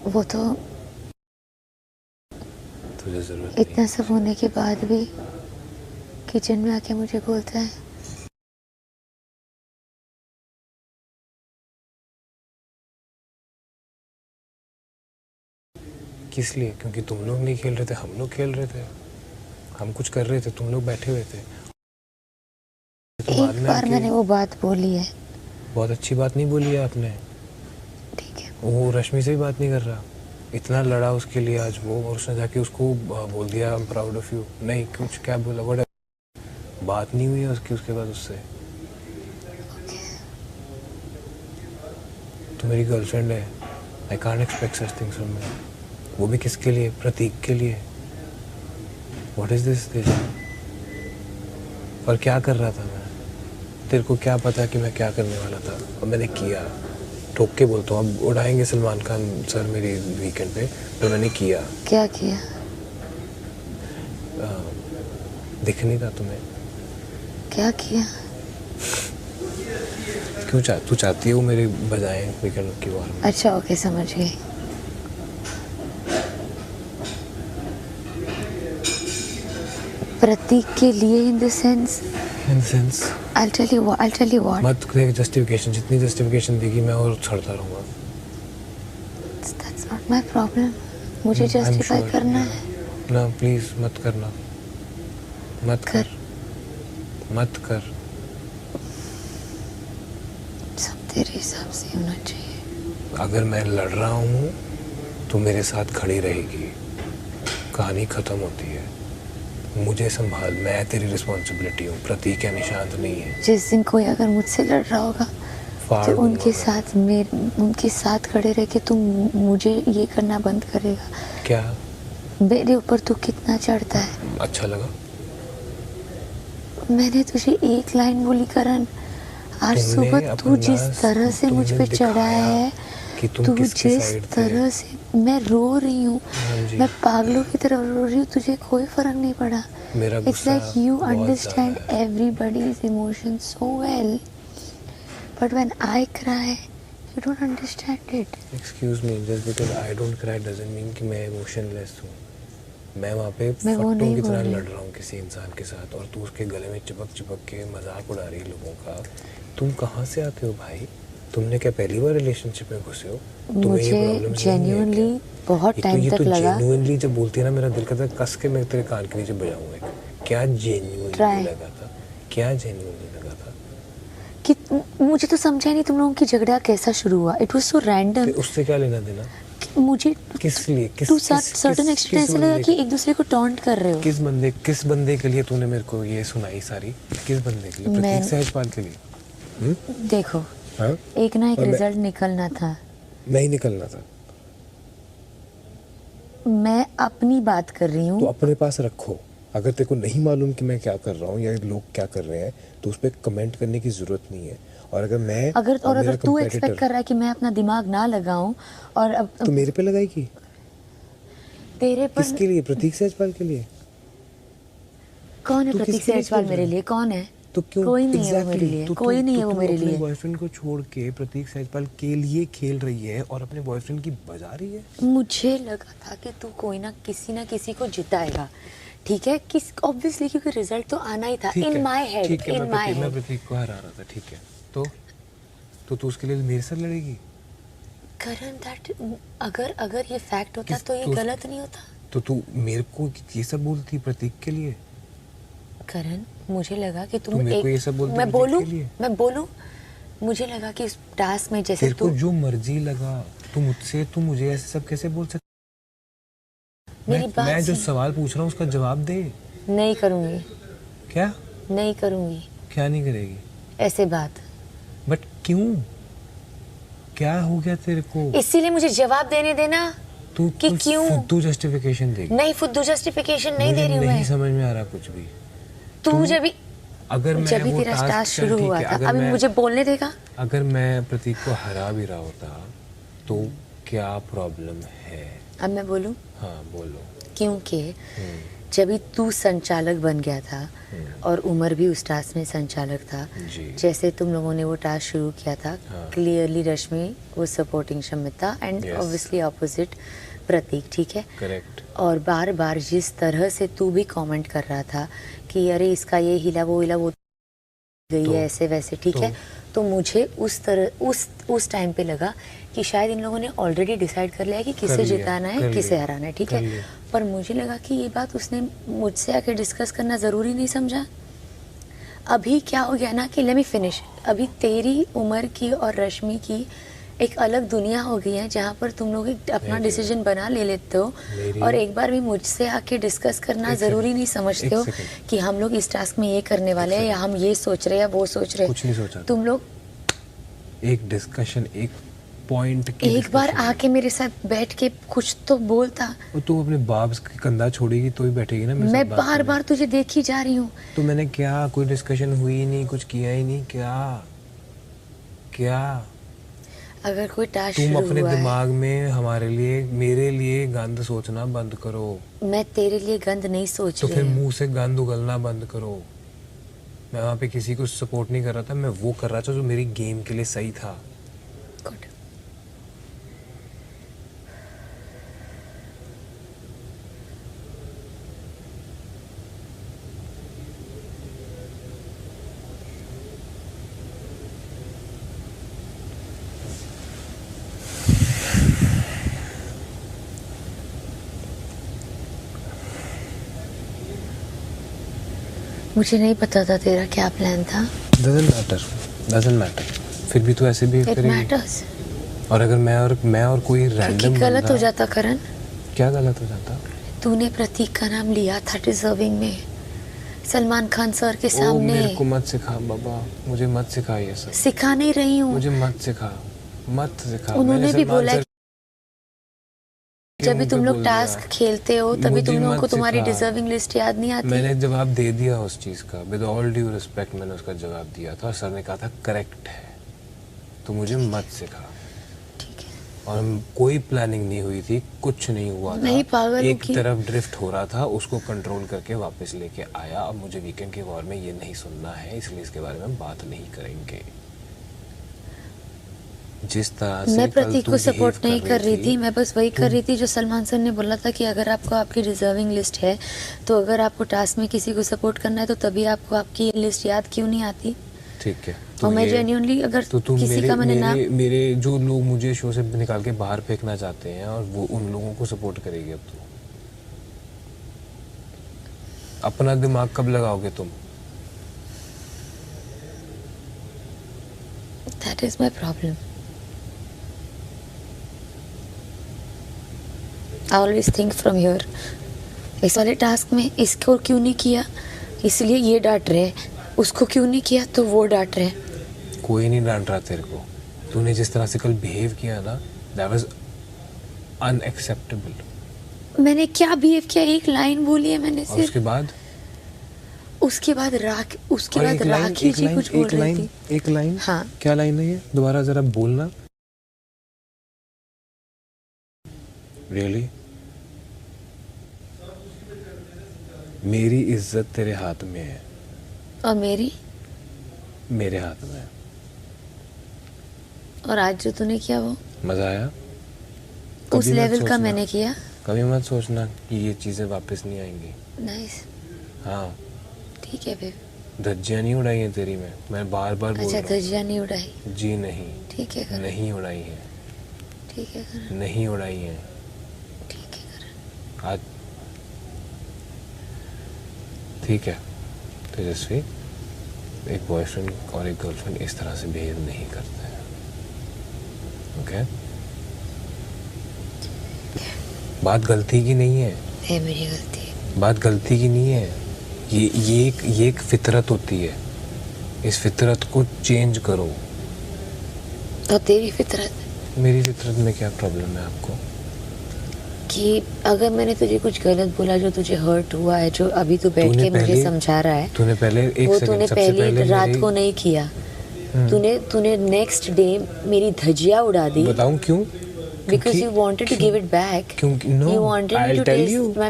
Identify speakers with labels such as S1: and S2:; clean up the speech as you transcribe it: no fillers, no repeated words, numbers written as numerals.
S1: वो तो
S2: तुझे जरूरत
S1: इतना सब होने के बाद भी किचन में आके मुझे बोलता है
S2: किस लिए? क्योंकि तुम लोग नहीं खेल रहे थे, हम लोग खेल रहे थे। हम कुछ कर रहे थे, तुम लोग बैठे हुए थे। तो बाद
S1: एक
S2: में
S1: बार मैंने वो बात बोली है।
S2: बहुत अच्छी बात नहीं बोली है आपने।
S1: ठीक है,
S2: वो रश्मि से भी बात नहीं कर रहा। इतना लड़ा उसके लिए आज वो, और उसने जाके उसको बोल दिया I am proud of you. नहीं, कुछ क्या बोला, बड़ा बात नहीं हुई है उसकी उसके बाद उससे। तो मेरी गर्लफ्रेंड है, I can't expect such things from me. वो भी किसके लिए? प्रतीक के लिए। What is this Teja? और क्या कर रहा था मैं? तेरे को क्या पता कि मैं क्या करने वाला था? और मैंने किया। ठोक के बोलता हूँ, अब उड़ाएंगे सलमान खान सर मेरी वीकेंड पे, तो मैंने किया।
S1: क्या किया?
S2: दिख नहीं रहा तुम्हें?
S1: क्या किया?
S2: क्यों तू चाहती है वो मेरे बजाएं वीकेंड की बार?
S1: अच्छा ओके, समझ गई। प्रतीक के लिए in the sense I'll tell you what
S2: मत देख जस्टिफिकेशन, जितनी जस्टिफिकेशन देगी मैं और छड़ता रहूँगा।
S1: That's not my problem. मुझे जस्टिफाई करना है।
S2: ना प्लीज मत करना, मत कर, मत कर।
S1: सब तेरे हिसाब से होना चाहिए।
S2: अगर मैं लड़ रहा हूँ तो मेरे साथ खड़ी रहेगी, कहानी खत्म होती है। मुझे संभाल, मैं तेरी रिस्पॉन्सिबिलिटी हूँ। प्रतीक या निशांत नहीं है।
S1: जिस दिन कोई अगर मुझसे लड़ रहा होगा तो उनके साथ खड़े रह के तुम मुझे ये करना बंद करेगा।
S2: क्या?
S1: मेरे ऊपर तू कितना चढ़ता है।
S2: अच्छा लगा?
S1: मैंने तुझे एक लाइन बोली करण, आज सुबह तू जिस तरह से मुझ पे चढ़ा है, तू जिस तरह से, मैं रो रही हूँ, मैं पागलों की तरह रो रही हूँ, तुझे कोई फर्क नहीं पड़ा। It's like you understand everybody's emotions so well, but when I cry, you don't understand it.
S2: Excuse me, just because I don't cry doesn't mean कि मैं emotionless हूँ। मैं वहाँ पे फट्टों की तरह लड़ रहा हूँ किसी इंसान के साथ, और तू उसके गले में चिपक के मजाक उड़ा रही है लोगों का। तुम कहाँ से आते हो भाई? तुमने क्या पहली बार रिलेशनशिप में घुसे हो?
S1: मुझे जेन्युइनली बहुत टाइम तक लगा।
S2: जेन्युइनली जब बोलती है ना, मेरा दिल करता है कस के मैं तेरे कान के नीचे बजाऊंगा। क्या जेन्युइनली लगा था? क्या जेन्युइनली लगा था?
S1: कि मुझे तो समझा नहीं तुम लोगों की झगड़ा कैसा शुरू हुआ। It was so random.
S2: उससे क्या लेना देना?
S1: मुझे
S2: किस लिए?
S1: टू सर्टेन एक्सटेंट ऐसा लगा कि एक दूसरे को टॉन्ट कर रहे हो।
S2: किस बंदे के लिए तूने मेरे को ये सुनाई सारी? किस बंदे के लिए? प्रतीक सहजपाल के लिए?
S1: देखो, हाँ? एक ना एक रिजल्ट निकलना था।
S2: नहीं निकलना था।
S1: मैं अपनी बात कर रही हूँ।
S2: तो अपने पास रखो। अगर तेरे को नहीं मालूम कि मैं क्या कर रहा हूँ या लोग क्या कर रहे हैं, तो उस पर कमेंट करने की जरूरत नहीं है। और अगर
S1: तू एक्सपेक्ट कर रहा है कि मैं अपना दिमाग ना लगाऊं, और अब
S2: तो मेरे पे लगाएगी।
S1: तेरे पर
S2: किसके लिए? प्रतीक सहजपाल के लिए?
S1: कौन है प्रतीक सहजपाल मेरे लिए? कौन है?
S2: तो क्यों?
S1: कोई नहीं है वो मेरे लिए। कोई नहीं है वो मेरे लिए।
S2: बॉयफ्रेंड को छोड़ के प्रतीक सहजपाल के लिए खेल रही है और अपने बॉयफ्रेंड की बजा रही है।
S1: मुझे लगा था कि तू कोई ना किसी को जिताएगा, ठीक है? किस ऑब्वियसली, क्योंकि रिजल्ट तो आना ही था। In my head, in my head
S2: मैं प्रतीक को हरा रहा था, ठीक है? तो तू उसके लिए मेरे साथ लड़ेगी?
S1: करण, दैट अगर ये फैक्ट होता तो ये गलत नहीं होता।
S2: तो तू मेरे को ये सब बोलती प्रतीक के लिए?
S1: करण, मुझे लगा कि तुम
S2: मेरे को ये सब बोलती
S1: मैं बोलूं मुझे लगा कि इस टास्क में जैसे
S2: तेरे को जो मर्जी लगा, तू मुझे ऐसे सब कैसे बोल सकती? मैं जो सवाल पूछ रहा हूँ उसका जवाब दे।
S1: नहीं करूंगी।
S2: क्या
S1: नहीं करूंगी?
S2: क्या नहीं करेगी?
S1: ऐसे बात।
S2: बट क्यों? क्या हो गया तेरे को?
S1: इसीलिए मुझे जवाब देने देना।
S2: तू
S1: कि क्यों?
S2: फुद्दू जस्टिफिकेशन देगी।
S1: नहीं, फुद्दू जस्टिफिकेशन नहीं दे रही हूँ मैं।
S2: नहीं समझ में आ रहा कुछ भी।
S1: तू मुझे भी,
S2: अगर मैं
S1: जब भी तेरा टास्क शुरू हुआ था, अभी मुझे बोलने देगा।
S2: अगर मैं प्रतीक को हरा भी रहा होता तो क्या प्रॉब्लम है?
S1: अब मैं बोलूं?
S2: हाँ बोलो।
S1: क्योंकि जब भी तू संचालक बन गया था और उमर भी उस टास्क में संचालक था, जैसे तुम लोगों ने वो टास्क शुरू किया था, क्लियरली रश्मि वो supporting Shamita and obviously opposite Prateek, ठीक है,
S2: करेक्ट।
S1: और बार बार जिस तरह से तू भी कमेंट कर रहा था कि अरे इसका ये हिला वो गई है ऐसे वैसे, ठीक है, तो मुझे उस टाइम पे लगा कि शायद इन लोगों ने ऑलरेडी डिसाइड कर लिया है कि किसे जिताना है किसे हराना है, ठीक है, पर मुझे लगा कि ये बात उसने मुझसे आके डिस्कस करना ज़रूरी नहीं समझा। अभी क्या हो गया ना कि लेट मी फिनिश, अभी तेरी उम्र की और रश्मि की एक अलग दुनिया हो गई है जहाँ पर तुम लोग एक अपना डिसीजन बना ले लेते हो और एक बार भी मुझसे आके डिस्कस करना ज़रूरी नहीं समझते हो कि हम लोग इस टास्क में ये करने वाले हैं या हम ये सोच रहे हैं या वो सोच रहे हैं।
S2: कुछ नहीं सोचा
S1: तुम लोग
S2: एक डिस्कशन, एक पॉइंट की
S1: एक बार आके मेरे साथ बैठ के कुछ तो बोलता।
S2: और तू अपने बाप के कंधा छोड़ेगी तो ही बैठेगी ना मेरे साथ
S1: मैं बार बार तुझे देखी जा रही हूँ।
S2: तो मैंने क्या, कोई डिस्कशन हुई ही नहीं, कुछ किया ही नहीं, क्या
S1: अगर कोई टास्क
S2: तुम
S1: शुरू
S2: अपने
S1: हुआ
S2: दिमाग में हमारे लिए, मेरे लिए गंद सोचना बंद करो।
S1: मैं तेरे लिए गंद नहीं सोच
S2: तो
S1: रही
S2: फिर
S1: हूँ।
S2: मुंह से गंद उगलना बंद करो। मैं वहाँ पे किसी को सपोर्ट नहीं कर रहा था, मैं वो कर रहा था जो मेरी गेम के लिए सही था।
S1: गुड। मुझे नहीं पता था तेरा क्या प्लान था।
S2: Doesn't matter। फिर भी तो ऐसे भी
S1: It matters।
S2: और अगर मैं और कोई रैंडम
S1: गलत हो जाता करण।
S2: क्या गलत हो जाता?
S1: तूने प्रतीक का नाम लिया था डिजर्विंग में सलमान खान सर के सामने।
S2: मेरे को मत सिखा बाबा, मुझे मत सिखा ये सब।
S1: सिखा नहीं रही हूँ।
S2: मुझे मत सिखा।
S1: उन्होंने भी बोला जब भी तुम लोग टास्क खेलते हो तभी तुम लोगों को तुम्हारी डिजर्विंग लिस्ट याद नहीं आती।
S2: मैंने जवाब दे दिया उस चीज का, विद ऑल ड्यू रिस्पेक्ट मैंने उसका जवाब दिया था और सर ने कहा था करेक्ट है, तो मुझे मत सिखा।
S1: ठीक है।
S2: और कोई प्लानिंग नहीं हुई थी, कुछ नहीं हुआ था।
S1: नहीं पागल
S2: एक तरफ ड्रिफ्ट हो रहा था, उसको कंट्रोल करके वापस लेके आया। अब मुझे वीकेंड के वॉर में ये नहीं सुनना है, इसलिए इसके बारे में बात नहीं करेंगे। जिस तरह से
S1: मैं प्रतीक को सपोर्ट नहीं कर रही थी, मैं बस वही कर रही थी जो सलमान सर ने बोला था कि अगर आपको आपकी डिजर्विंग लिस्ट है तो अगर आपको टास्क में किसी को सपोर्ट करना है तो तभी आपको आपकी लिस्ट याद क्यों नहीं आती।
S2: ठीक है।
S1: और मैं जेन्युइनली अगर
S2: तो तुम
S1: किसी का मैंने नाम,
S2: मेरे जो लोग मुझे शो से निकाल के बाहर फेंकना चाहते हैं और वो उन लोगों को सपोर्ट करेगी। अब तो अपना दिमाग कब लगाओगे तुम?
S1: That is my problem. I always think from here। इस वाले टास्क में इसको क्यों नहीं किया इसलिए ये डांट रहे हैं, उसको क्यों नहीं किया तो वो डांट रहे हैं।
S2: कोई नहीं डांट रहा तेरे को। तूने जिस तरह से कल बिहेव किया ना, that was unacceptable।
S1: मैंने क्या बिहेव किया? एक लाइन बोली है मैंने सिर्फ। उसके बाद राखी जी कुछ बोल रही थी।
S2: एक लाइन।
S1: हाँ।
S2: क्या लाइन है ये? दोबारा जरा बोलना। Really? मेरी इज्जत तेरे हाथ में है
S1: और मेरी
S2: मेरे हाथ में है।
S1: और आज जो तूने किया वो
S2: मजा आया?
S1: उस लेवल का मैंने किया।
S2: कभी मत सोचना कि ये चीजें वापस नहीं आएंगी।
S1: नाइस।
S2: हाँ
S1: ठीक है फिर।
S2: धज्जियां नहीं उड़ाई हैं तेरी मैं बार बार बोल रहा हूँ।
S1: अच्छा धज्जियां नहीं उड़ाई?
S2: जी नहीं।
S1: ठीक है करण।
S2: नहीं उड़ाई है।
S1: ठीक है करण।
S2: नहीं उड़ाई है।
S1: ठीक है करण।
S2: आज ठीक है तेजस्वी, एक बॉयफ्रेंड और एक गर्लफ्रेंड इस तरह से बिहेव नहीं करते हैं। ओके? बात गलती की नहीं है।
S1: मेरी गलती है।
S2: बात गलती की नहीं है। ये एक फितरत होती है। इस फितरत को चेंज करो।
S1: तो तेरी फितरत?
S2: मेरी फितरत में क्या प्रॉब्लम है आपको?
S1: कि अगर मैंने तुझे कुछ गलत बोला जो तुझे हर्ट हुआ है, जो अभी तू बैठ के मुझे समझा रहा है,
S2: तूने पहले
S1: तूने पहली रात को नहीं किया। तूने नेक्स्ट डे मेरी धज्जियां उड़ा दी।
S2: बताऊं क्यों?
S1: Because you wanted to give it back।
S2: क्योंकि no,
S1: you wanted me to taste my